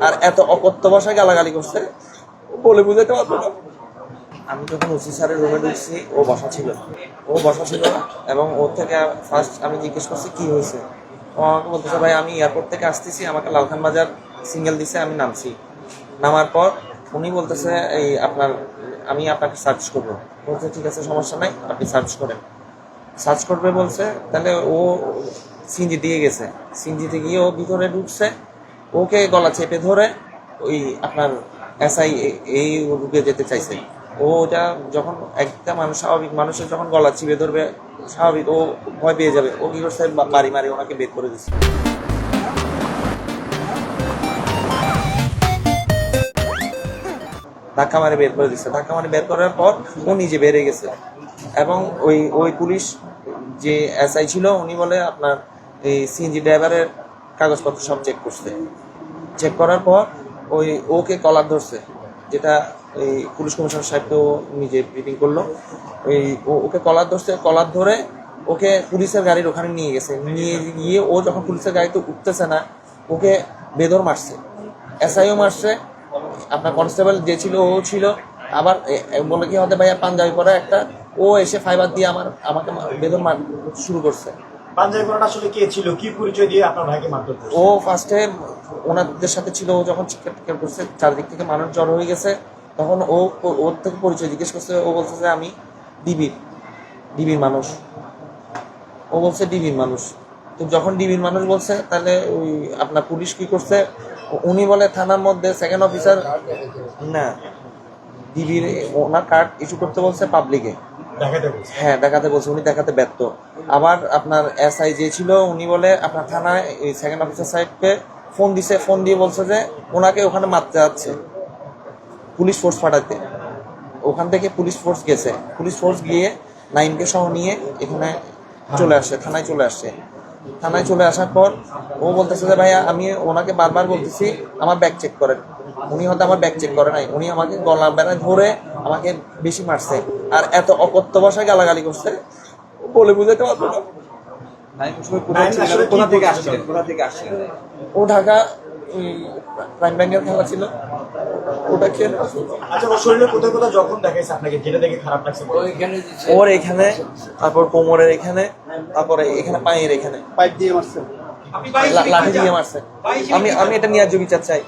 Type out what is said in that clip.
আর এত অকথ্য ভাষায় গালাগালি করছে, বলে বুঝাতে পারবো না। আমি যখন ওসি স্যারের রুমে ঢুকছি, ও বসা ছিল এবং ওর থেকে ফার্স্ট আমি জিজ্ঞেস করছি কি হয়েছে। ও আমাকে বলতেছে, ভাই আমি এয়ারপোর্ট থেকে আসতেছি, আমাকে লালখান বাজার সিঙ্গেল দিছে, আমি নামছি। নামার পর উনি বলতেছে আমি আপনাকে সার্চ করবো। বলছে ঠিক আছে, সমস্যা নাই, আপনি সার্চ করবে বলছে। তাহলে ও সিনজি দিয়ে গেছে, সিনজিতে গিয়ে ও ভিতরে ঢুকছে, ওকে গলা চেপে ধরে ওই আপনার এসআই এই ঢুকে যেতে চাইছে। ওটা যখন একটা স্বাভাবিক মানুষের যখন গলা চিপে ধরবে, স্বাভাবিক ও ভয় পেয়ে যাবে। ও কি করছে, বাড়ি মারি ওনাকে বের করে দিচ্ছে, ধাক্কা মারে বের করে দিচ্ছে। ধাক্কা মারে বের করার পর ও নিজে বেড়ে গেছে এবং ওই পুলিশ যে এসআই ছিল উনি বলে আপনার এই সিএনজি ড্রাইভারের কাগজপত্র সব চেক করার পর ওকে কলার ধরছে, যেটা এই পুলিশ কমিশনার সাহেবকেও নিজে ব্রিফিং করলো। ওকে কলার ধরছে, কলার ধরে ওকে পুলিশের গাড়ির ওখানে নিয়ে গেছে। নিয়ে গিয়ে ও যখন পুলিশের গাড়িতে উঠতেছে না, ওকে বেদর মারছে, এসআইও মারছে, আপনার কনস্টেবল যে ছিল ও ছিল। আবার বলে কি হতে ভাইয়া পাঞ্জাবি পরা একটা, ও এসে ফাইবার দিয়ে আমাকে বেদর মার শুরু করছে। পাঞ্জাবি পরাটা আসলে কে ছিল, কি পরিচয় দিয়ে আপনার ভাইকে মারধর করছে? ও ফার্স্টে ওনাদের সাথে ছিল, ও যখন চিৎকার করছে চারদিক থেকে মানুষ জড়ো হয়ে গেছে, তখন ওর থেকে পরিচয় জিজ্ঞেস করছে। ও বলছে যে আমি ডিবির মানুষ। ও বলছে ডিবির মানুষ। তো যখন ডিবির মানুষ বলছে, তাহলে ওই আপনার পুলিশ কি করছে, উনি বলে থানার মধ্যে সেকেন্ড অফিসার না, ডিবির ওনার কার্ড ইস্যু করতে বলছে পাবলিকে, হ্যাঁ দেখাতে বলছে, উনি দেখাতে ব্যর্থ। আবার আপনার এসআই যে ছিল উনি বলে আপনার থানায় এই সেকেন্ড অফিসার সাহেবকে ফোন দিছে, ফোন দিয়ে বলছে যে ওনাকে ওখানে মারতে যাচ্ছে, পুলিশ ফোর্স পাঠাতে। ওখান থেকে পুলিশ ফোর্স গেছে, পুলিশ ফোর্স গিয়ে নাইমকে সহ নিয়ে এখানে চলে আসছে, থানায় চলে আসার পর ও বলতেছে যে ভাইয়া আমি ওনাকে বারবার বলতেছি আমার ব্যাগ চেক করেন। উনি হয়তো আমার ব্যাগ চেক করে নাই, উনি আমাকে গলা বেড়ায় ধরে আমাকে বেশি মারছে আর এত অকথ্য ভাষায় গালাগালি করছে, বলে বুঝাতে পারবো না। ও ঢাকা প্রাইম ব্যাংকের খেলা ছিল, ওটা খেলে। আচ্ছা, ওর শরীরে কোথায় কোথায় জখম দেখাইছে আপনাকে, যেটা দেখে খারাপ লাগছে? ওর এখানে, তারপর কোমরের এখানে, তারপরে এখানে পায়ের এখানে পাইপ দিয়ে মারছে, লাঠি দিয়ে মারছে। আমি এটা নিয়ে বিচার চাই।